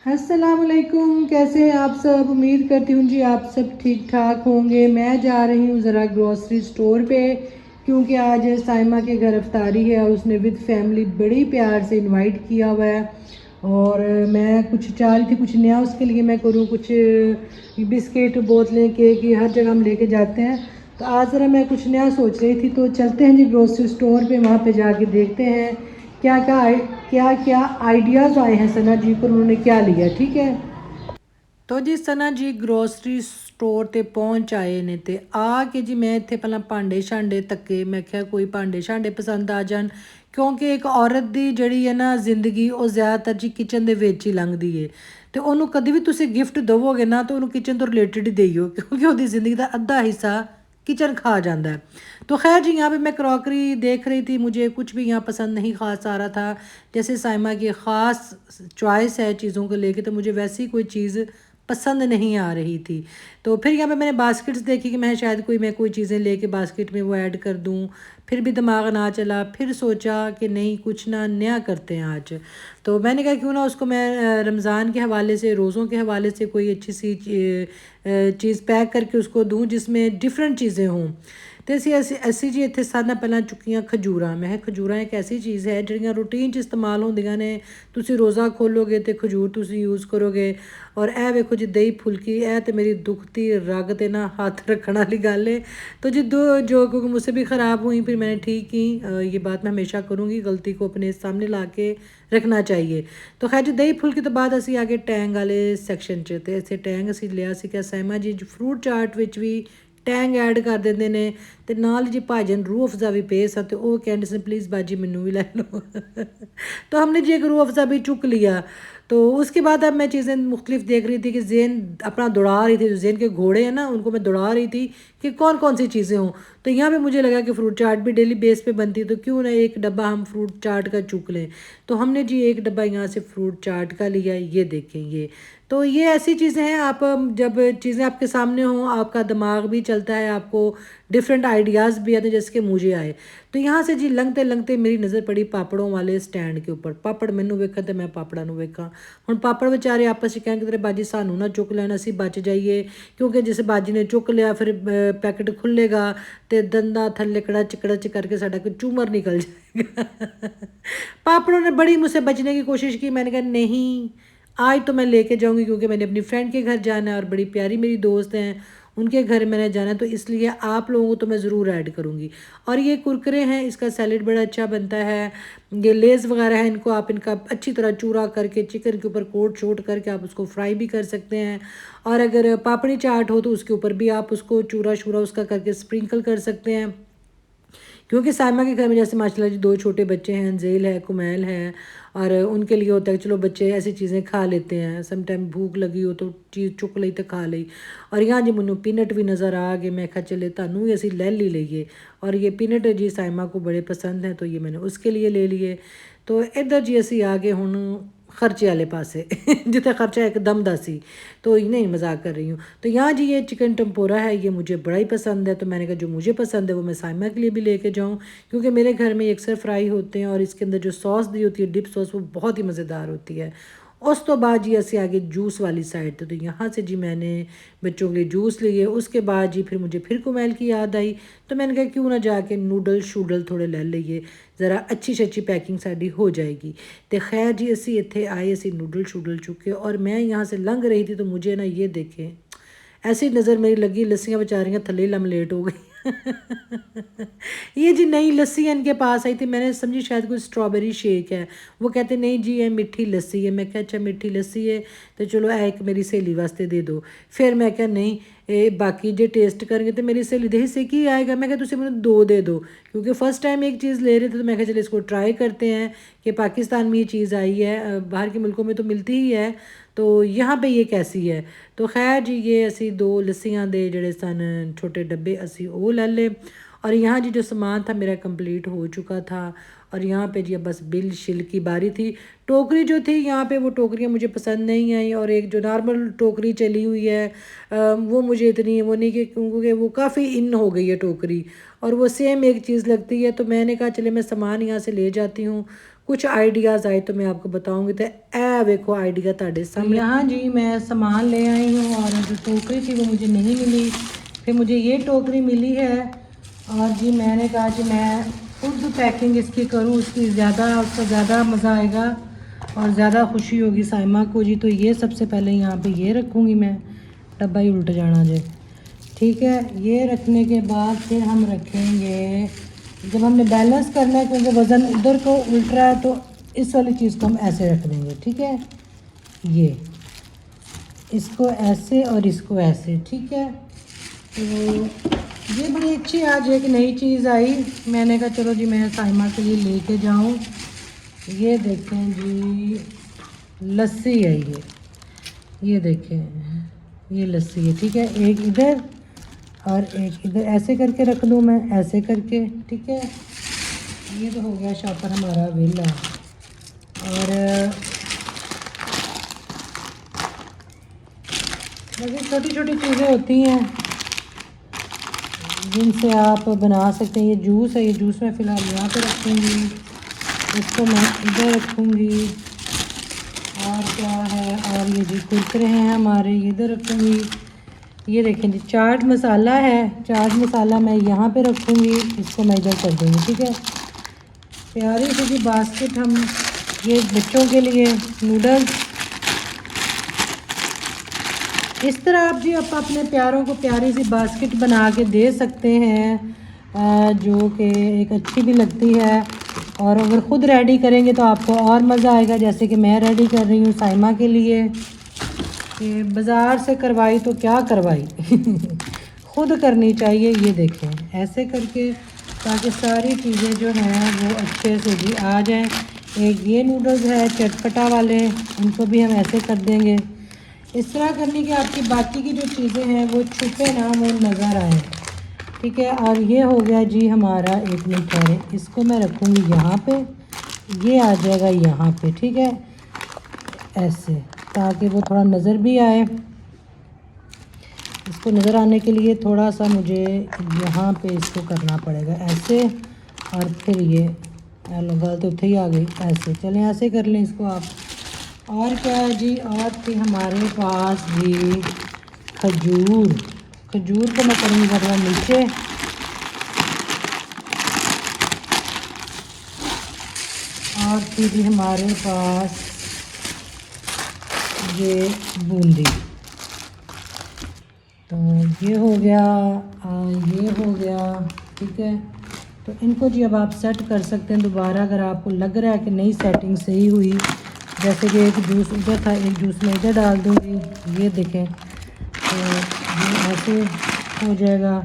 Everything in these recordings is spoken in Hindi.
अस्सलामुअलैकुम, कैसे हैं आप सब। उम्मीद करती हूँ जी आप सब ठीक ठाक होंगे। मैं जा रही हूँ ज़रा ग्रॉसरी स्टोर पे, क्योंकि आज साइमा के घर अफ्तारी है और उसने विद फैमिली बड़ी प्यार से इनवाइट किया हुआ है। और मैं कुछ चाह रही थी कुछ नया उसके लिए मैं करूँ, कुछ बिस्किट बोतलें केक ये हर जगह हम लेके जाते हैं। तो आज ज़रा मैं कुछ नया सोच रही थी, तो चलते हैं जी ग्रॉसरी स्टोर पे, वहाँ पे जाके देखते हैं क्या क्या क्या क्या आइडियाज़ आए हैं सना जी को, उन्होंने क्या लिया। ठीक है, तो जी सना जी ग्रोसरी स्टोर ते पहुंच आए ने, ते आ के जी मैं इत्थे पहला भांडे शांडे तक्के, मैं क्या कोई भांडे शांडे पसंद आ जान, क्योंकि एक औरत दी जड़ी है ना जिंदगी ਉਹ ਜ਼ਿਆਦਾਤਰ ਜੀ ਕਿਚਨ ਦੇ ਵਿੱਚ ਹੀ ਲੰਘਦੀ ਏ। ਤੇ ਉਹਨੂੰ ਕਦੀ ਵੀ ਤੁਸੀਂ ਗਿਫਟ ਦਵੋਗੇ ਨਾ ਤਾਂ ਉਹਨੂੰ ਕਿਚਨ ਤੋਂ ਰਿਲੇਟਡ ਹੀ ਦੇਈਓ, क्योंकि ਉਹਦੀ ਜ਼ਿੰਦਗੀ ਦਾ ਅੱਧਾ ਹਿੱਸਾ किचन खा जाता है। तो खैर जी यहाँ पे मैं क्रॉकरी देख रही थी, मुझे कुछ भी यहाँ पसंद नहीं खास आ रहा था। जैसे साइमा की ख़ास चॉइस है चीज़ों को लेके, तो मुझे वैसी कोई चीज़ पसंद नहीं आ रही थी। तो फिर यहाँ पे मैंने बास्केट्स देखी कि मैं शायद कोई चीज़ें लेके बास्केट में वो ऐड कर दूँ। फिर भी दिमाग ना चला, फिर सोचा कि नहीं कुछ ना नया करते हैं आज। तो मैंने कहा क्यों ना उसको मैं रमज़ान के हवाले से, रोज़ों के हवाले से कोई अच्छी सी चीज़ पैक करके उसको दूँ जिसमें डिफरेंट चीज़ें हों। तो ਅਸੀਂ ਜੀ ਇੱਥੇ ਸਾਰਿਆਂ ਨਾਲ ਪਹਿਲਾਂ ਚੁੱਕੀਆਂ ਖਜੂਰਾਂ। ਮੈਂ ਕਿਹਾ ਖਜੂਰਾਂ ਇੱਕ ਐਸੀ ਚੀਜ਼ ਹੈ ਜਿਹੜੀਆਂ ਰੂਟੀਨ 'ਚ ਇਸਤੇਮਾਲ ਹੁੰਦੀਆਂ ਨੇ। ਤੁਸੀਂ ਰੋਜ਼ਾ ਖੋਲੋਗੇ ਤੇ ਖਜੂਰ ਤੁਸੀਂ ਯੂਜ਼ ਕਰੋਗੇ। ਔਰ ਇਹ ਵੇਖੋ ਜੀ ਦਹੀਂ ਫੁਲਕੀ, ਇਹ ਤੇ ਮੇਰੀ दुखती रग ते ना हाथ रखने वाली गल है। तो जी दो जो क्योंकि मुझसे भी ख़राब हुई, फिर मैंने ठीक की। ये बात मैं हमेशा करूँगी, गलती को अपने सामने ला के रखना चाहिए। तो खैर जी दही फुलकी तो बाद असी आगे टैंग वाले सैक्शन च, तो इसे टैंग असी लिया सी क्या साइमा जी फ्रूट चाट विच भी टैंग ऐड कर देंगे ने। तो नाल जी भाजन रूह अफ़ज़ा भी पे सा, तो वो कहते सन प्लीज़ बाजी मैनू भी लै लो। तो हमने जी एक रूह अफ़ज़ा भी चुक लिया। तो उसके बाद अब मैं चीज़ें मुख्तलिफ देख रही थी कि ज़हन अपना दौड़ा रही थी, जो ज़हन के घोड़े हैं ना उनको मैं दौड़ा रही थी कि कौन कौन सी चीज़ें हों। तो यहाँ पे मुझे लगा कि फ्रूट चाट भी डेली बेस पे बनती है, तो क्यों ना एक डब्बा हम फ्रूट चाट का चुक लें। तो हमने जी एक डब्बा यहाँ से फ्रूट चाट का लिया। ये देखें, ये तो ये ऐसी चीज़ें हैं, आप जब चीज़ें आपके सामने हों आपका दिमाग भी चलता है, आपको डिफरेंट आइडियाज़ भी आते हैं, जैसे कि मुझे आए। तो यहाँ से जी लंघते लंघते मेरी नज़र पड़ी पापड़ों वाले स्टैंड के ऊपर। पापड़ मैनू वेखा तो मैं पापड़ा नू वेखा। हुण पापड़ बेचारे आपस में कहें कि तेरे बाजी सानू ना चुक लैन, असी बच जाइए, क्योंकि जिस बाजी ने चुक लिया फिर पैकेट खुलेगा तो दंदा थल्ले कड़च कड़च करके साडा कोई चूमर निकल जाएगा। पापड़ों ने बड़ी मुझसे बचने की कोशिश की। मैंने कहा नहीं, आज तो मैं लेके जाऊंगी, क्योंकि मैंने अपनी फ्रेंड के घर जाना है और बड़ी प्यारी मेरी दोस्त हैं, उनके घर मैंने जाना है, तो इसलिए आप लोगों को तो मैं ज़रूर ऐड करूँगी। और ये कुरकुरे हैं, इसका सैलेड बड़ा अच्छा बनता है। ये लेज़ वगैरह है, इनको आप इनका अच्छी तरह चूरा करके चिकन के ऊपर कोट शोट करके आप उसको फ्राई भी कर सकते हैं। और अगर पापड़ी चाट हो तो उसके ऊपर भी आप उसको चूरा शूरा उसका करके स्प्रिंकल कर सकते हैं। क्योंकि साइमा के घर में जैसे माशाल्लाह जी दो छोटे बच्चे हैं, अंजेल है, कुमैल है, और उनके लिए होता है चलो बच्चे ऐसी चीज़ें खा लेते हैं, सम टाइम भूख लगी हो तो चीज़ चुक ली तो खा ली। और यहाँ जी मैनू पीनट भी नज़र आ गए, मैं कहा चले थानू भी असी ले लीए। और ये पीनट जी साइमा को बड़े पसंद हैं, तो ये मैंने उसके लिए ले लिए। तो इधर जी असी आ गए हुण खर्चे वाले पासे जिथे खर्चा एकदम दा सी। तो नहीं मजाक कर रही हूँ। तो यहाँ जी ये चिकन टम्पोरा है, ये मुझे बड़ा ही पसंद है। तो मैंने कहा जो मुझे पसंद है वो मैं साइमा के लिए भी लेके जाऊँ, क्योंकि मेरे घर में अक्सर फ्राई होते हैं और इसके अंदर जो सॉस दी होती है डिप सॉस, वो बहुत ही मज़ेदार होती है। उस तो बाद जी असी आगे जूस वाली साइड थे, तो यहाँ से जी मैंने बच्चों के लिए जूस लिए। उसके बाद जी फिर मुझे फिर कुमैल की याद आई, तो मैंने कहा क्यों ना जाके नूडल शूडल थोड़े ले लीए, ज़रा अच्छी शच्ची पैकिंग साड़ी हो जाएगी। तो खैर जी असी इत्थे आए, असी नूडल शूडल चुके और मैं यहाँ से लंघ रही थी, तो मुझे ना ये देखें ऐसी नज़र मेरी लगी, लस्सियाँ बेचारियाँ थल्ले लमलेट हो गई। ये जी नई लस्सी इनके पास आई थी, मैंने समझी शायद कोई स्ट्रॉबेरी शेक है। वो कहते नहीं जी ये मिठी लस्सी है। मैं क्या अच्छा मिठी लस्सी है तो चलो एक मेरी सहेली वास्ते दे दो। फिर मैं क्या नहीं बाकी जो टेस्ट करेंगे तो मेरी सहेली दे हिस्से की आएगा। मैं क्या तुम मैंने दो दे दो, क्योंकि फ़र्स्ट टाइम एक चीज़ ले रहे थे, तो मैं क्या चलो इसको ट्राई करते हैं कि पाकिस्तान में ये चीज़ आई है, बाहर के मुल्कों में तो मिलती ही है, तो यहाँ पे ये कैसी है। तो खैर जी ये असी दो लस्सियाँ दे जड़े सन छोटे डब्बे असी वो ले ले। और यहाँ जी जो सामान था मेरा कंप्लीट हो चुका था। और यहाँ पे जी अब बस बिल शिल की बारी थी। टोकरी जो थी यहाँ पे वो टोकरियाँ मुझे पसंद नहीं आई, और एक जो नॉर्मल टोकरी चली हुई है वो मुझे इतनी वो नहीं, कि क्योंकि वो काफ़ी इन हो गई है टोकरी, और वो सेम एक चीज़ लगती है। तो मैंने कहा चले मैं सामान यहाँ से ले जाती हूँ, कुछ आइडियाज़ आए तो मैं आपको बताऊंगी। तो ए देखो आइडिया ताड़े सामने। यहाँ जी मैं सामान ले आई हूँ और जो टोकरी थी वो मुझे नहीं मिली, फिर मुझे ये टोकरी मिली है। और जी मैंने कहा कि मैं खुद पैकिंग इसकी करूँ, उसकी उसका ज़्यादा मज़ा आएगा और ज़्यादा खुशी होगी साइमा को जी। तो ये सबसे पहले यहाँ पे ये रखूँगी मैं, डब्बा ही उल्ट जाना जे, ठीक है। ये रखने के बाद फिर हम रखेंगे, जब हमने बैलेंस करना है क्योंकि वज़न इधर को उल्ट रहा है तो इस वाली चीज़ को हम ऐसे रख देंगे, ठीक है। ये इसको ऐसे और इसको ऐसे, ठीक है। तो ये बड़ी अच्छी आज एक नई चीज़ आई, मैंने कहा चलो जी मैं साइमा के लिए लेके जाऊं। ये देखें जी लस्सी है ये देखें ये लस्सी है, ठीक है। एक इधर और एक इधर, ऐसे करके रख दूँ मैं, ऐसे करके, ठीक है। ये तो हो गया शॉपर हमारा वेला। और बाकी छोटी छोटी चीज़ें होती हैं जिनसे आप बना सकते हैं। ये जूस है, ये जूस मैं फ़िलहाल यहाँ पे रखूँगी, इसको मैं इधर रखूँगी। और क्या है, और ये जी कुरकुरे हैं हमारे, ये इधर रखूँगी। ये देखें जी चाट मसाला है, चाट मसाला मैं यहाँ पे रखूँगी, इसको मैं इधर कर दूँगी, ठीक है। प्यारी सी जी बास्केट हम ये बच्चों के लिए नूडल्स, इस तरह आप जी आप अपने प्यारों को प्यारी सी बास्केट बना के दे सकते हैं जो कि एक अच्छी भी लगती है। और अगर ख़ुद रेडी करेंगे तो आपको और मज़ा आएगा, जैसे कि मैं रेडी कर रही हूँ साइमा के लिए। कि बाज़ार से करवाई तो क्या करवाई ख़ुद करनी चाहिए। ये देखें ऐसे करके, ताकि सारी चीज़ें जो हैं वो अच्छे से जी आ जाएं। एक ये नूडल्स है चटपटा वाले, उनको भी हम ऐसे कर देंगे। इस तरह करने की आपकी बाकी की जो चीज़ें हैं वो छुपे ना, वो नज़र आए, ठीक है। और ये हो गया जी हमारा, एक मिनट ठहरे, इसको मैं रखूँगी यहाँ पे, ये आ जाएगा यहाँ पे, ठीक है, ऐसे, ताकि वो थोड़ा नज़र भी आए। इसको नज़र आने के लिए थोड़ा सा मुझे यहाँ पे इसको करना पड़ेगा ऐसे, और फिर ये गलत तो उठे ही आ गई, ऐसे चलें, ऐसे कर लें इसको आप। और क्या है जी, और थी हमारे पास जी खजूर, खजूर को मैं करूँगी थोड़ा नीचे। और थी जी हमारे पास ये बूंदी, तो ये हो गया, ये हो गया, ठीक है। तो इनको जी अब आप सेट कर सकते हैं दोबारा, अगर आपको लग रहा है कि नई सेटिंग सही हुई। जैसे कि एक जूस उधर था, एक जूस मैं इधर डाल दूँगी, ये देखें, तो ये ऐसे हो जाएगा।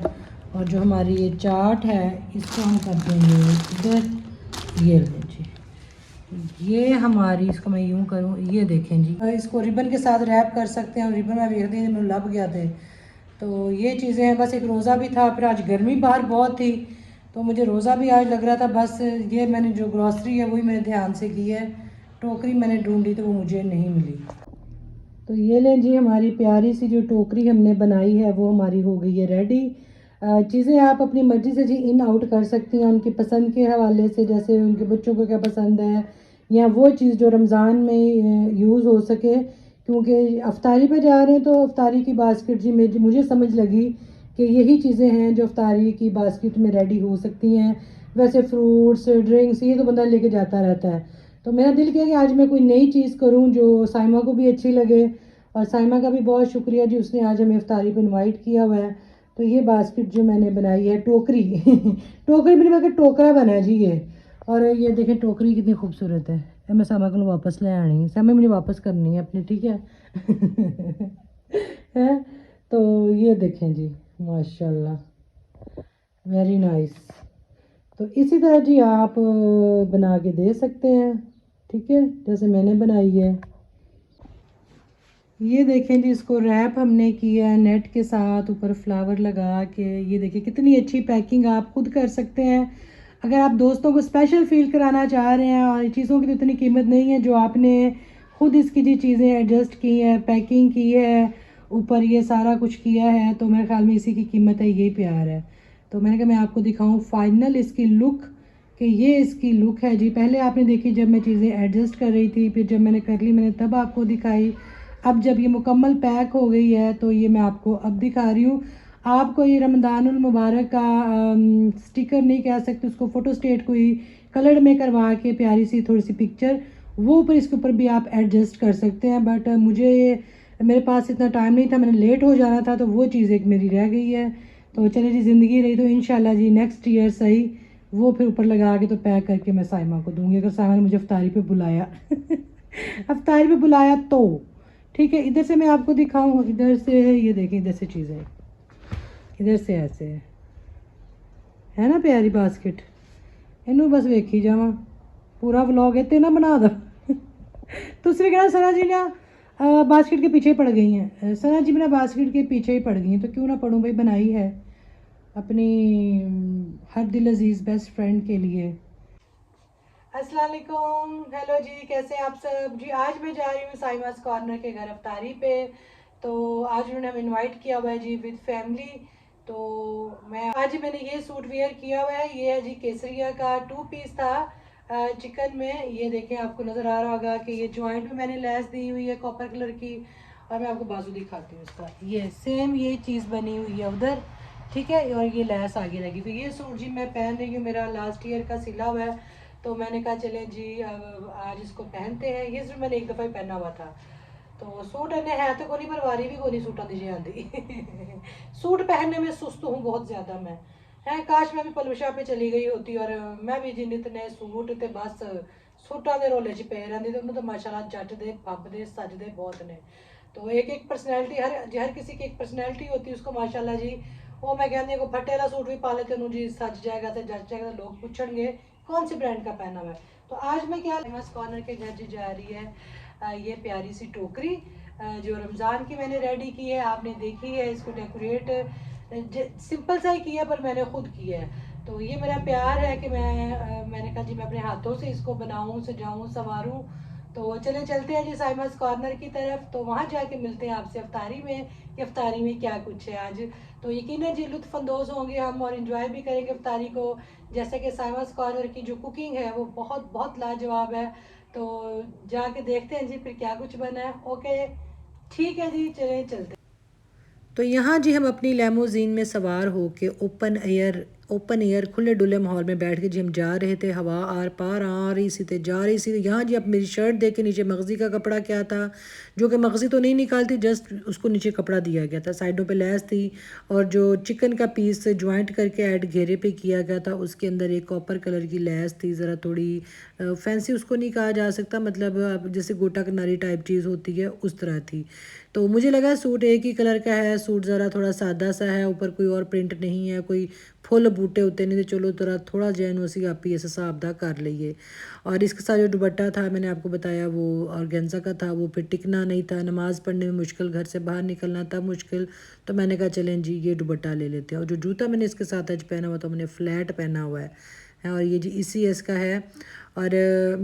और जो हमारी ये चाट है इसको हम कर देंगे इधर, ये लें जी, ये हमारी, इसको मैं यूँ करूँ, ये देखें जी, इसको रिबन के साथ रैप कर सकते हैं। और रिबन में देख दी मैं लब गया थे। तो ये चीज़ें हैं, बस एक रोज़ा भी था, फिर आज गर्मी बाहर बहुत थी तो मुझे रोज़ा भी आज लग रहा था। बस ये मैंने जो ग्रॉसरी है वही मैंने ध्यान से की है। टोकरी मैंने ढूंढी तो वो मुझे नहीं मिली। तो ये लें जी हमारी प्यारी सी जो टोकरी हमने बनाई है वो हमारी हो गई है रेडी। चीज़ें आप अपनी मर्ज़ी से जी इन आउट कर सकती हैं उनकी पसंद के हवाले से, जैसे उनके बच्चों को क्या पसंद है, या वो चीज़ जो रमज़ान में यूज़ हो सके। क्योंकि अफ्तारी पे जा रहे हैं तो अफ्तारी की बास्केट जी मुझे समझ लगी कि यही चीज़ें हैं जो अफ्तारी की बास्केट में रेडी हो सकती हैं। वैसे फ्रूट्स ड्रिंक्स ये तो बंदा लेके जाता रहता है, तो मेरा दिल किया कि आज मैं कोई नई चीज़ करूं जो साइमा को भी अच्छी लगे। और साइमा का भी बहुत शुक्रिया जी, उसने आज हमें इफ्तारी पे इनवाइट किया हुआ है। तो ये बास्केट जो मैंने बनाई है, टोकरी टोकरी भी नहीं बल्कि टोकरा बना है जी ये। और ये देखें टोकरी कितनी खूबसूरत है। ये मैं सामा को वापस ले आनी है, सामा मुझे वापस करनी है अपनी, ठीक है है। तो ये देखें जी माशाल्लाह, वेरी नाइस। तो इसी तरह जी आप बना के दे सकते हैं, ठीक है, जैसे मैंने बनाई है। ये देखें जी, इसको रैप हमने किया है नेट के साथ, ऊपर फ्लावर लगा के। ये देखिए कितनी अच्छी पैकिंग आप खुद कर सकते हैं। अगर आप दोस्तों को स्पेशल फील कराना चाह रहे हैं, और चीज़ों की तो इतनी कीमत नहीं है, जो आपने खुद इसकी जी चीज़ें एडजस्ट की हैं, पैकिंग की है, ऊपर ये सारा कुछ किया है, तो मेरे ख्याल में इसी की कीमत है, यही प्यार है। तो मैंने कहा मैं आपको दिखाऊं फाइनल इसकी लुक कि ये इसकी लुक है जी। पहले आपने देखी जब मैं चीज़ें एडजस्ट कर रही थी, फिर जब मैंने कर ली मैंने तब आपको दिखाई। अब जब ये मुकम्मल पैक हो गई है तो ये मैं आपको अब दिखा रही हूँ। आपको ये रमज़ानुल मुबारक का स्टिकर नहीं कह सकते उसको, फ़ोटो स्टेट कोई कलर में करवा के प्यारी सी थोड़ी सी पिक्चर वो ऊपर इसके ऊपर भी आप एडजस्ट कर सकते हैं। बट मुझे मेरे पास इतना टाइम नहीं था, मैंने लेट हो जाना था, तो वो चीज़ एक मेरी रह गई है। तो चले जी, ज़िंदगी रही तो इंशाल्लाह जी नेक्स्ट ईयर सही वो फिर ऊपर लगा के तो पैक करके मैं साइमा को दूंगी, अगर साइमा ने मुझे अफ्तारी पे बुलाया अफ्तारी पे बुलाया तो ठीक है। इधर से मैं आपको दिखाऊं, इधर से ये देखें, इधर से चीज़ें, इधर से ऐसे है ना प्यारी बास्केट। इनू बस वेखी जावा, पूरा व्लॉग इतने ना बना दो तुम भी कहना सना जी ना बास्केट के पीछे ही पड़ गई हैं। सना जी मेरा बास्केट के पीछे ही पड़ गई हैं, तो क्यों ना पढ़ूँ भाई, बनाई है अपनी हर दिल अजीज़ बेस्ट फ्रेंड के लिए। अस्सलाम वालेकुम, हेलो जी, कैसे हैं आप सब जी। आज मैं जा रही हूँ साइमास कॉर्नर के घर अफ्तारी पे। तो आज उन्होंने हमें इनवाइट किया हुआ है जी विद फैमिली। तो मैं आज मैंने ये सूट वेयर किया हुआ है, ये है जी केसरिया का 2 पीस था चिकन में। ये देखें, आपको नज़र आ रहा होगा कि ये जॉइंट में मैंने लेस दी हुई है कॉपर कलर की। और मैं आपको बाजू दिखाती हूँ इसका, ये सेम ये चीज़ बनी हुई है उधर, ठीक है। और ये लेस आगे लगी। तो ये सूट जी मैं पहन रही हूँ, मेरा लास्ट ईयर का सिला हुआ है। तो मैंने कहा चले जी अब आज इसको पहनते हैं। ये सिर्फ मैंने एक दफ़ा ही पहना हुआ था। तो सूट इन्हें है तो कोई पर वारी भी कोई सूटा दीजिए आंधी सूट पहनने में सुस्त हूँ बहुत ज़्यादा मैं, है काश मैं भी पलूशा पे चली गई होती और मैं भी जिन्ने इतने सूट ते बस सूटा के रोले च पे रहती। तो उन्होंने तो माशाल्लाह जट दे पब दे सजदे बहुत ने। तो एक एक पर्सनैलिटी, हर किसी की एक पर्सनैलिटी होती है उसको माशाल्लाह जी। वो मैं कहती हूँ फटे वाला सूट भी पा लेते उन्होंने जी, सज जाएगा तो जच जाएगा, तो लोग पूछेंगे कौन सी ब्रांड का पहना हुआ है। तो आज मैं क्या फेमस कॉर्नर के घर जी जा रही है ये प्यारी सी टोकरी जो रमज़ान की मैंने रेडी की है, आपने देखी है। इसको डेकोरेट सिंपल सा ही किया पर मैंने खुद किया है। तो ये मेरा प्यार है कि मैंने कहा जी मैं अपने हाथों से इसको बनाऊं, सजाऊं, संवारूं। तो चले चलते हैं जी साइमस कॉर्नर की तरफ, तो वहाँ जाके मिलते हैं आपसे अफ्तारी में कि अफ्तारी में क्या कुछ है आज। तो यकीनन जी लुत्फ़अंदोज़ होंगे हम और इन्जॉय भी करेंगे अफ्तारी को। जैसे कि साइमस कॉर्नर की जो कुकिंग है वो बहुत बहुत लाजवाब है। तो जाके देखते हैं जी फिर क्या कुछ बना है। ओके ठीक है जी, चलें चलते। तो यहाँ जी हम अपनी लेमोजीन में सवार होके ओपन एयर खुले डुले माहौल में बैठ के जी हम जा रहे थे। हवा आर पार आ रही सी, जा रही सी। यहाँ जी अब मेरी शर्ट देख के नीचे मगज़ी का कपड़ा क्या था, जो कि मगज़ी तो नहीं निकालती, जस्ट उसको नीचे कपड़ा दिया गया था, साइडों पे लैस थी। और जो चिकन का पीस ज्वाइंट करके ऐड घेरे पे किया गया था उसके अंदर एक कॉपर कलर की लैस थी, ज़रा थोड़ी फैंसी उसको नहीं कहा जा सकता, मतलब जैसे गोटा कनारी टाइप चीज़ होती है उस तरह थी। तो मुझे लगा सूट एक ही कलर का है, सूट ज़रा थोड़ा सादा सा है, ऊपर कोई और प्रिंट नहीं है, कोई फुल बूटे होते नहीं, तो चलो थोड़ा थोड़ा जैन उसी आप ही ऐसा हिसाब दा कर लिए। और इसके साथ जो दुपट्टा था मैंने आपको बताया वो ऑर्गेन्जा का था, वो फिर टिकना नहीं था, नमाज़ पढ़ने में मुश्किल, घर से बाहर निकलना था मुश्किल। तो मैंने कहा चलें जी ये दुपट्टा ले लेते हैं। और जो जूता मैंने इसके साथ आज पहना हुआ था मैंने फ्लैट पहना हुआ है और ये जी ECS का है। और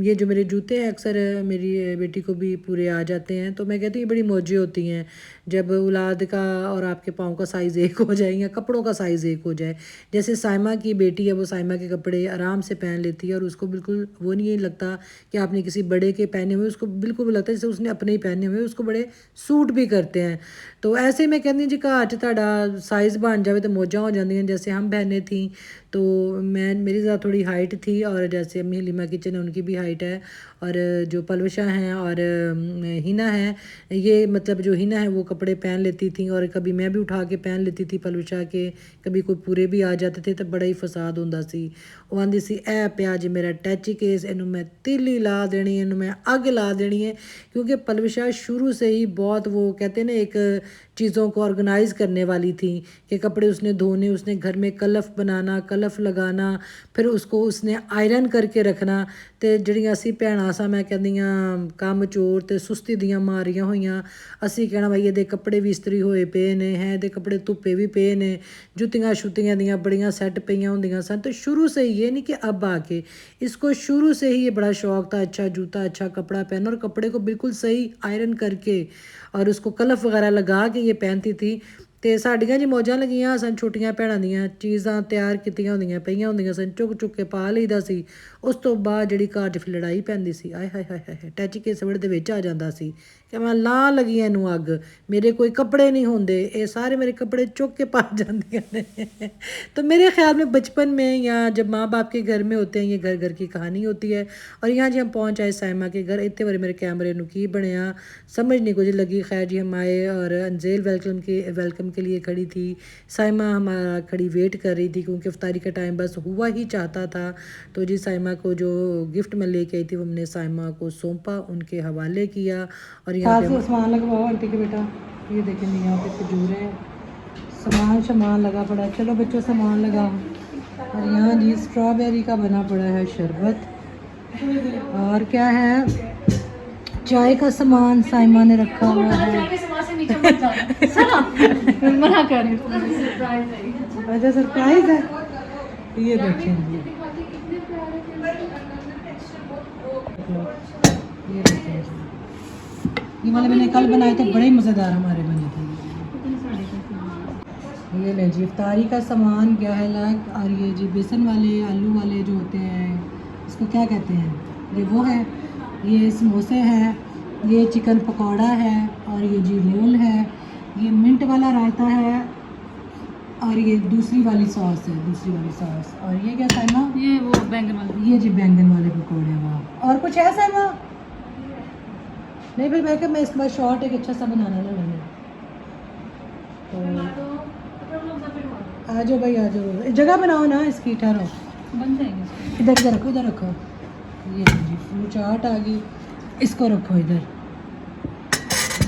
ये जो मेरे जूते हैं अक्सर मेरी बेटी को भी पूरे आ जाते हैं, तो मैं कहती हूँ ये बड़ी मौजी होती हैं जब औलाद का और आपके पाँव का साइज़ एक हो जाए या कपड़ों का साइज़ एक हो जाए। जैसे साइमा की बेटी है, वो साइमा के कपड़े आराम से पहन लेती है और उसको बिल्कुल वो नहीं लगता कि आपने किसी बड़े के पहने हुए, उसको बिल्कुल लगता है जैसे उसने अपने ही पहने हुए, उसको बड़े सूट भी करते हैं। तो ऐसे ही मैं कहती हूँ जी घर च तुहाडा साइज़ बन जाए तो मौजां हो जांदियां। जैसे हम बहनें थी तो मेरी ज़रा थोड़ी हाइट थी, और जैसे अम्मी हलीमा किचन है उनकी भी हाइट है, और जो पलवशा हैं और हिना है, ये मतलब जो हिना है वो कपड़े पहन लेती थी और कभी मैं भी उठा के पहन लेती थी पलवशा के, कभी कोई पूरे भी आ जाते थे तो बड़ा ही फसाद होंदा सी। वो आंदी सी ए पिया जी मेरा टैची केस, इनू मैं तिली ला देनी, इनू मैं अग ला देनी है। क्योंकि पलवशा शुरू से ही बहुत वो कहते हैं ना एक चीज़ों को ऑर्गेनाइज़ करने वाली थी कि कपड़े उसने धोने, उसने घर में कलफ बनाना, कलफ लगाना, फिर उसको उसने आयरन करके रखना। तो ਜਿਹੜੀਆਂ ਅਸੀਂ ਭੈਣਾਂ ਸਾਂ ਮੈਂ ਕਹਿੰਦੀਆਂ ਕੰਮ ਚੋਰ ਤੇ ਸੁਸਤੀ ਦੀਆਂ ਮਾਰੀਆਂ ਹੋਈਆਂ, ਅਸੀਂ ਕਹਿਣਾ ਬਈ ਇਹਦੇ ਕੱਪੜੇ ਵੀ ਇਸਤਰੀ ਹੋਏ ਪਏ ਨੇ, ਹੈ ਇਹਦੇ ਕੱਪੜੇ ਧੁੱਪੇ भी पे ने, जुतियाँ शुतियाँ दियाँ बड़ियाँ सेट पईयाँ होंदियां सन। तो शुरू से ही ये नहीं कि अब आके, इसको शुरू से ही ये बड़ा शौक था अच्छा जूता अच्छा कपड़ा पहनना, और कपड़े को बिल्कुल सही आयरन करके और उसको कलफ वगैरह लगा के ये पहनती थी। ਤੇ ਸਾਡੀਆਂ ਜੀ ਮੌਜਾਂ ਲੱਗੀਆਂ ਸਨ ਛੋਟੀਆਂ ਭੈਣਾਂ ਦੀਆਂ ਚੀਜ਼ਾਂ ਤਿਆਰ ਕੀਤੀਆਂ ਹੁੰਦੀਆਂ ਪਈਆਂ ਹੁੰਦੀਆਂ ਸਨ ਚੁੱਕ ਚੁੱਕ ਕੇ ਪਾ ਲਈਦਾ ਸੀ ਉਸ ਤੋਂ ਬਾਅਦ ਜਿਹੜੀ ਘਰ 'ਚ ਫਿਰ ਲੜਾਈ ਪੈਂਦੀ ਸੀ ਆਏ ਹਾਏ ਹਾਏ ਹਾਏ ਟੈਚੀ ਕੇਸ ਵੜ ਦੇ ਵਿੱਚ ਆ ਜਾਂਦਾ ਸੀ ਕਿ ਮੈਂ ਲਾ ਲਗੀ ਇਹਨੂੰ ਅੱਗ ਮੇਰੇ ਕੋਈ ਕੱਪੜੇ नहीं होंगे ये सारे मेरे कपड़े चुक के पा जाते हैं तो मेरे ख्याल में बचपन में या जब माँ बाप के घर में होते हैं ये घर घर की कहानी होती है और यहाँ जी हम पहुँच आए साइमा के घर इतने बारी मेरे कैमरे नु की बनया समझ नहीं कुछ लगी खैर जी हम आए और अंजेल वेलकम के लिए खड़ी थी साइमा हमारा खड़ी वेट कर रही थी क्योंकि इफ्तारी का टाइम बस हुआ ही चाहता था तो जी साइमा को जो गिफ्ट मैं लेके आई थी वो हमने साइमा को सौंपा उनके हवाले किया और यहाँ पे सामान लगवाओ आंटी के बेटा ये देखें यहाँ पे खजूर है सामान लगा पड़ा है चलो बच्चों सामान लगाओ और यहाँ जी स्ट्रॉबेरी का बना पड़ा है शरबत और क्या है चाय का सामान साइमा ने रखा हुआ है अच्छा सरप्राइज है ये देखें ये देखें ये वाले मैंने कल बनाए थे बड़े मज़ेदार हमारे बने थे ये ले जी इफ्तारी का सामान क्या है लाइक और ये जी बेसन वाले आलू वाले जो होते हैं इसको क्या कहते हैं ये वो है ये समोसे हैं ये चिकन पकौड़ा है और ये जी रोल है ये मिंट वाला रायता है और ये दूसरी वाली सॉस है और ये क्या साइमा ये वो बैंगन वाले ये जी बैंगन वाले पकौड़े वाह और कुछ है साइमा नहीं भाई मैं इसके बाद शॉर्ट एक अच्छा सा बनाना ना मैंने तो आ जाओ भाई आ जाओ जगह बनाओ ना इसकी ठहरो बन जाएंगे इधर रखो ये जी फ्रूट चाट आ गई इसको रखो इधर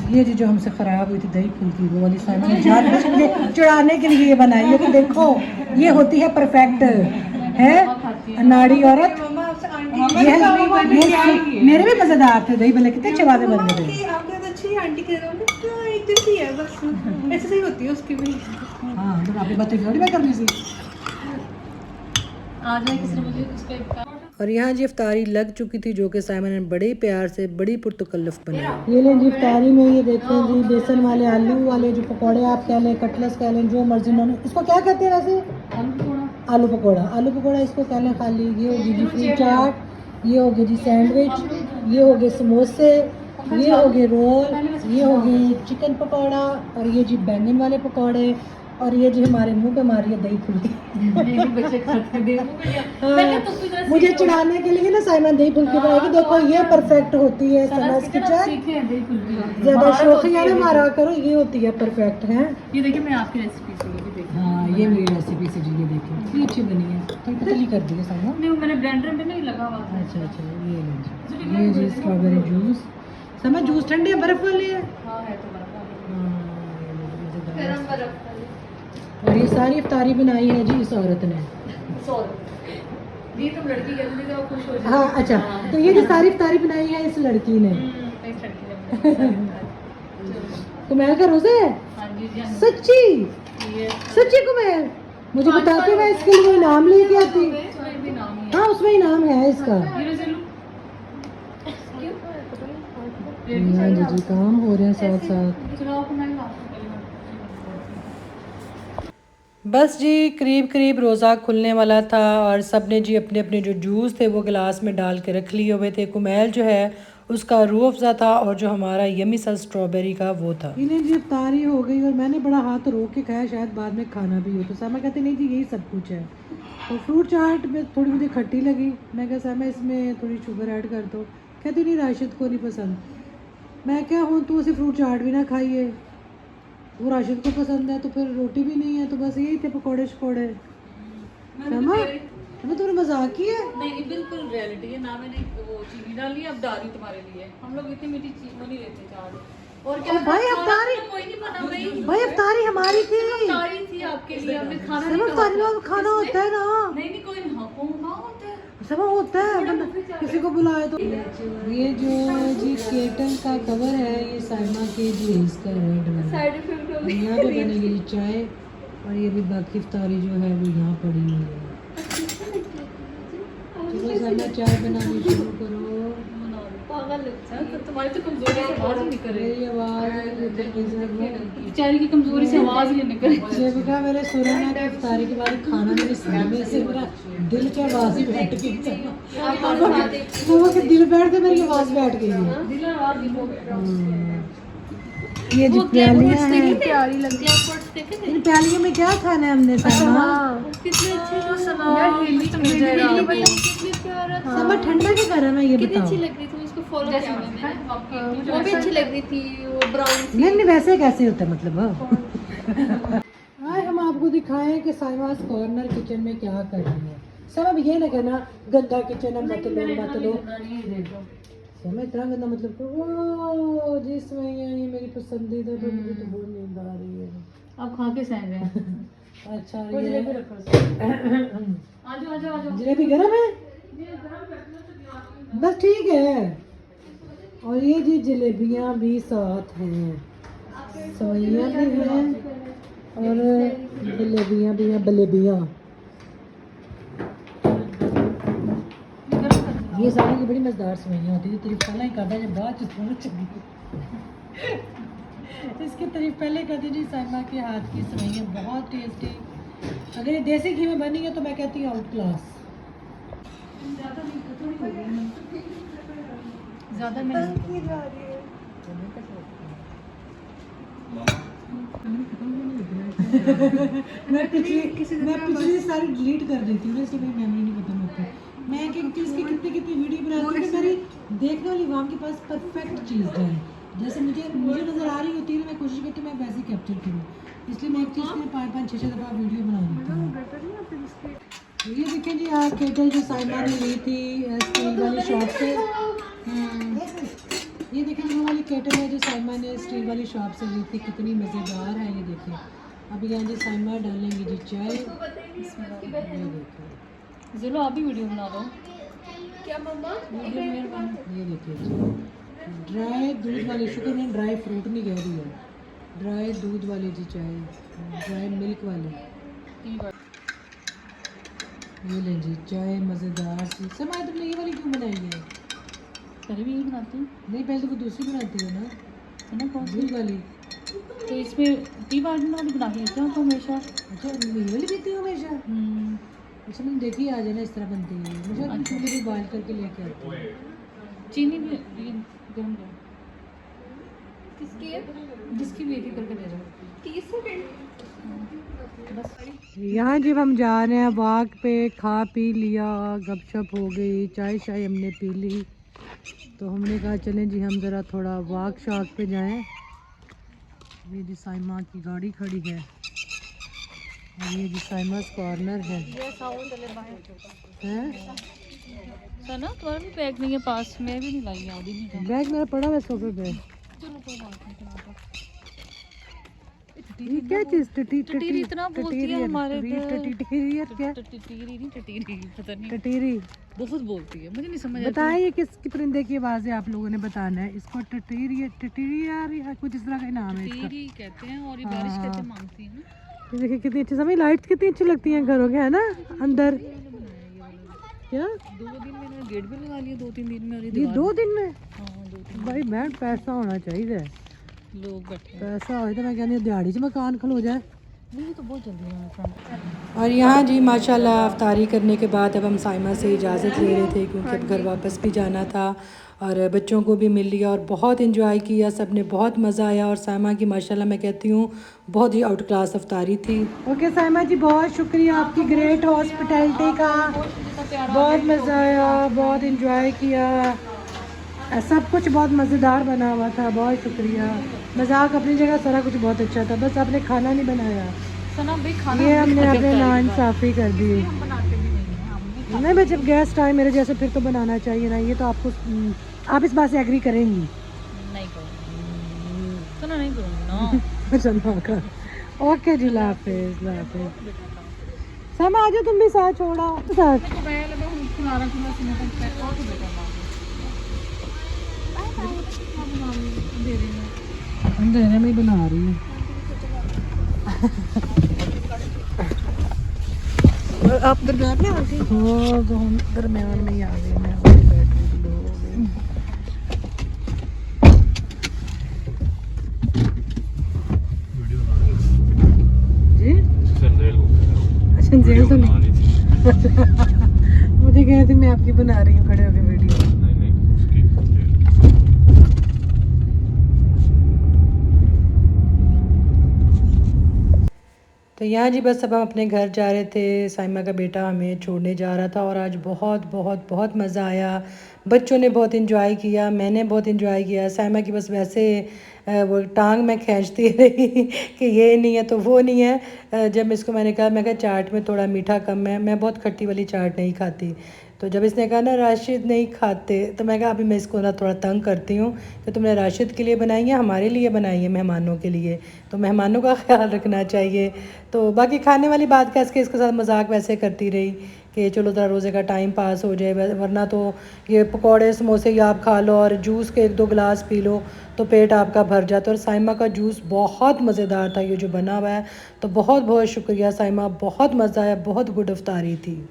ये जी जो हमसे ख़राब हुई थी दही फुल्की वो वाली साइमा ने जान मुझे चढ़ाने के लिए बनाई है कि देखो ये होती है परफेक्ट है अनाड़ी औरत मेरे भी मज़ेदार थे दही भले कितने अच्छे वादे बन गए अच्छी आंटी कह रहा हूँ तो एक जैसी है बस ऐसे सही होती है उसकी भी हाँ तो आपकी बातें थोड़ी मैं कर दी थी आ जाए किसी ने मुझे उसका और यहाँ जी इफ्तारी लग चुकी थी जो कि साइमा ने बड़े प्यार से बड़ी पुरतकल्लुफ़ बनाई ये लें जी इफ्तारी में ये देखें जी बेसन वाले आलू वाले जो पकौड़े आप कह लें कटलेस कह लें जो मर्जी उन्होंने इसको क्या कहते हैं वैसे आलू पकौड़ा इसको कह लें खाली ये होगी जी फ्रूट चाट ये हो गए जी सैंडविच ये हो गए समोसे ये हो गए रोल ये हो गए चिकन पकौड़ा और ये जी बैंगन वाले पकौड़े और ये जी हमारे मुंह पे मारी है दही फुल्की मुझे चढ़ाने के लिए ना साइमा दही फुल्की बनाएगी देखो ये परफेक्ट होती है समझ की ज्यादा शौकिया ना मारा करो ये होती है परफेक्ट है ये देखिए मैं आपकी रेसिपी से हाँ ये मेरी रेसिपी से जी ये देखो कितनी अच्छी बनी है थोड़ी पतली कर दी है साइमा नहीं मैंने ब्लेंडर में नहीं लगा हुआ अच्छा ये जी स्ट्रॉबेरी जूस समय जूस ठंडी है बर्फ वाली है हाँ है तो गरम बर्फ और ये सारी इफ्तारी बनाई है जी इस औरत ने ये तुम लड़की कहती तो खुश हो जाती हाँ अच्छा तो ये जो सारी इफ्तारी बनाई है इस लड़की ने कुमैल का रोज़ा है सच्ची कुमैल मुझे बताते मैं इसके लिए इनाम लेके आती हाँ उसमें इनाम है इसका हाँ जी काम हो रहे हैं साथ साथ बस जी करीब रोज़ा खुलने वाला था और सब ने जी अपने अपने जो जूस थे वो गिलास में डाल के रख लिए हुए थे कुमैल जो है उसका रूह अफ़ज़ा था और जो हमारा यमी सा स्ट्रॉबेरी का वो था इन्हें जी इफ्तारी हो गई और मैंने बड़ा हाथ रोक के खाया शायद बाद में खाना भी हो तो सामा कहते नहीं जी यही सब कुछ है तो फ्रूट चाट में थोड़ी मुझे खट्टी लगी मैं कहा सामा इसमें थोड़ी शुगर ऐड कर दो कहती नहीं राशिद को नहीं पसंद मैं क्या हूँ तू उसे फ्रूट चाट भी ना खाइए वो राशिद को पसंद है तो फिर रोटी भी नहीं है तो बस यही थे पकौड़े शकौड़े तुम्हें मजाक की है नहीं बिल्कुल रियलिटी है ना मैंने वो चीनी डाली अब डाली तुम्हारे लिए हम लोग इतनी मीठी चीज नहीं लेते चाट और क्या भाई अफ्तारी कोई नहीं बना भाई अफ्तारी हमारी थी अफ्तारी थी आपके लिए हमने खाना नहीं खाना होता है ना नहीं कोई ना होता है सब होता है किसी को बुलाए तो ये जो जी केटल का कवर है ये साइमा के जी इसका रेड वाला यहाँ पे बनेगी जी चाय और ये भी बाकी इफ्तारी जो है वो यहाँ पड़ी हुई है चलो साइमा चाय बनानी शुरू करो तुम्हारी तो कमजोरी आवाज निकल रही है आवाज बेचारी की कमजोरी से आवाज नहीं निकल रही। जब कहा मेरे सुरना के इफ्तारी के बाद खाना मेरे सिर में से मेरा दिल के आवाज ही बैठ गई। वो के दिल बैठ के मेरी आवाज बैठ गई है। ये जो प्यालियां हैं प्यारी लगती है आपको, देखे थे इन प्यालियों में क्या खाना है हमने सामा? कितने अच्छे जो सना यार हिली तो मिल जाएगा कितनी प्यारा था। सामा ठंडा के घर है मैं ये कितनी बताओ। अच्छी लग रही थी, उसको फॉलो किया मैंने, वो भी अच्छी लग रही थी, वो ब्राउन थी। नहीं नहीं वैसे कैसे होता है मतलब। आज हम आपको दिखाएं कि साइमास कॉर्नर किचन में क्या कर रही है। सब अब ये ना कहना गंदा किचन है मत लो। समय इतना गंदा मतलब कि ओ जिसमें ये मेरी पसंदीदा तो मुझे तो बहुत नींद आ रही है। आप खा के सह गए। अच्छा ये आजो आजो आजो जलेबी गरम है बस ठीक है। और ये जी जलेबियाँ भी साथ हैं, सवैयाँ भी हैं और जलेबियाँ भी हैं। जलेबियाँ ये सारी की बड़ी मजेदार सवैयाँ होती है। तारीफ पहले ही करता है जब बाद चली इसकी तारीफ पहले करती जी साइमा के हाथ की सवैयाँ बहुत टेस्टी। अगर ये देसी घी में बनी है तो मैं कहती हूँ आउट क्लास। ज्यादा मैं मैं पिछली सारी डिलीट कर देती हूँ ना, इसलिए मेरी मेमोरी नहीं खत्म होती। मैं एक एक चीज़ की कितनी कितनी वीडियो बनाती हूँ कि मेरी देखने वाली आवाम के पास परफेक्ट चीज़ जाए। जैसे मुझे नज़र आ रही होती है मैं कोशिश करती हूँ मैं वैसे कैप्चर करूँ, इसलिए मैं एक चीज़ के लिए 5-5 6-6 दफ़ा वीडियो बना लेती हूँ। ये देखिए जी यार केटल जो साइमा ने ली थी स्टील वाली शॉप से। ये देखिए वो वाली केटल है जो साइमा ने स्टील वाली शॉप से ली थी, कितनी मज़ेदार है। ये देखिए अब यहाँ जी साइमा डालेंगी जी चाय। ये देखिए चलो आप भी वीडियो बना दो। क्या मम्मा? ये देखिए जी ड्राई दूध वाली, शुक्र में ड्राई फ्रूट नहीं कह रही है, ड्राई दूध वाली जी चाय, ड्राई मिल्क वाली। ये ले जी चाय मज़ेदार सी। समय तुमने ये वाली क्यों बनाई है? पहले भी यही बनाती हूँ। नहीं पहले तो वो दूसरी बनाती है ना, है ना कौन सी? दूध वाली। तो इसमें टी बाल्टी वाली बना के लेती हूँ तो हमेशा। अच्छा ये वाली पीती हो हमेशा? अच्छा मैंने देखी आ जाना इस तरह बनती है, मुझे अच्छा भी बॉयल करके लेके आती है। चीनी भी ये गर्म करो, किसकी है? जिसकी भी एक ही करके दे दो। 30 सेकंड। बस यहाँ जब हम जा रहे हैं वॉक पे, खा पी लिया, गपशप हो गई, चाय शाय हमने पी ली, तो हमने कहा चलें जी हम ज़रा थोड़ा वॉक शॉक पे जाएं। ये जी साइमा की गाड़ी खड़ी है और ये जी साइमास कॉर्नर है। हैं? सना तुम्हारा भी बैग नहीं है पास, मैं भी नहीं लाई, याद ही नहीं था। बैग मेरा पड़ा हुआ सोफे पे। चलो कोई बात नहीं, चलो ये क्या चीज़ टटी टटीरी इतना बोलती है हमारे टटीरियर क्या? टटीरी नहीं टटीरी, पता नहीं टटीरी बहुत बोलती है, मुझे नहीं समझ आती। बताएं ये किस परिंदे की आवाज़ है, आप लोगों ने बताना है। इसको टटीरियर या कुछ इस तरह का नाम है इसका। टटीरी कहते हैं और ये बारिश हाँ। कहते मांगती है ना। ये देखिए कितनी अच्छी समय लाइट्स कितनी अच्छी लगती हैं घरों के, है ना अंदर। क्या 2 दिन मैंने गेट भी लगा लिया, 2-3 दिन में। और ये दीवार 2 दिन में? हाँ 2-3 भाई बैंड पैसा होना चाहिए, लोग बैठे हैं। पैसा हो तो मैं कहती दिहाड़ी से मकान खलो जाए। नहीं तो बहुत जल्दी है फ्रेंड। और यहाँ जी माशाल्लाह अफ्तारी करने के बाद अब हम साइमा से इजाज़त ले रहे थे क्योंकि अब घर वापस भी जाना था और बच्चों को भी मिल लिया और बहुत इंजॉय किया, सब ने बहुत मज़ा आया। और साइमा की माशाल्लाह मैं कहती हूँ बहुत ही आउट क्लास अफ्तारी थी। ओके साइमा जी बहुत शुक्रिया आपकी ग्रेट हॉस्पिटैलिटी का, बहुत मज़ा आया, बहुत इंजॉय किया, सब कुछ बहुत मज़ेदार बना हुआ था, बहुत शुक्रिया। मजाक अपनी जगह, सारा कुछ बहुत अच्छा था, बस आपने खाना नहीं बनाया। सना भाई खाना ये हमने अपने नान साफ़ी कर दिए। हम बनाते भी नहीं हैं, हमने नहीं भाई जब गेस्ट आए मेरे जैसे फिर तो बनाना चाहिए ना। ये तो आपको आप इस बात से एग्री करेंगी? नहीं करूँगी, सना नहीं करूँगी ना। चलो कर ओके जी, ला हाफिज़, ला हाफिज़। समा आ जाओ तुम भी साथ, छोड़ा साथ। तो मैं लगा हूँ खुला रखूँगा सीने पर पैक और तो बेटा मार दे रही हूँ। अंधेरे में ही बना रही है। आप दरम्यान में आ गई? हाँ तो हम दरम्यान में ही आ गए। मैं बैटरी लो हो गई। जेल तो बना नहीं। रही थी। मुझे कह रहे थे मैं आपकी बना रही हूँ खड़े होकर वीडियो। नहीं उसकी तो यहाँ जी बस अब हम अपने घर जा रहे थे। साइमा का बेटा हमें छोड़ने जा रहा था और आज बहुत बहुत बहुत मज़ा आया। बच्चों ने बहुत इन्जॉय किया, मैंने बहुत इन्जॉय किया। साइमा की बस वैसे वो टांग में खींचती रही कि ये नहीं है तो वो नहीं है। जब इसको मैंने कहा चाट में थोड़ा मीठा कम है, मैं बहुत खट्टी वाली चाट नहीं खाती। तो जब इसने कहा ना राशिद नहीं खाते, तो मैं कहा अभी मैं इसको ना थोड़ा तंग करती हूँ कि तुमने राशिद के लिए बनाई है, हमारे लिए बनाई है, मेहमानों के लिए, तो मेहमानों का ख्याल रखना चाहिए। तो बाकी खाने वाली बात कह के इसके साथ मजाक वैसे करती रही कि चलो ज़रा रोज़े का टाइम पास हो जाए, वरना तो ये पकौड़े समोसे ही आप खा लो और जूस के 1-2 गिलास पी लो तो पेट आपका भर जाता है। और साइमा का जूस बहुत मज़ेदार था ये जो बना हुआ है। तो बहुत बहुत शुक्रिया साइमा, बहुत मज़ा आया, बहुत गुड अफ्तारी थी।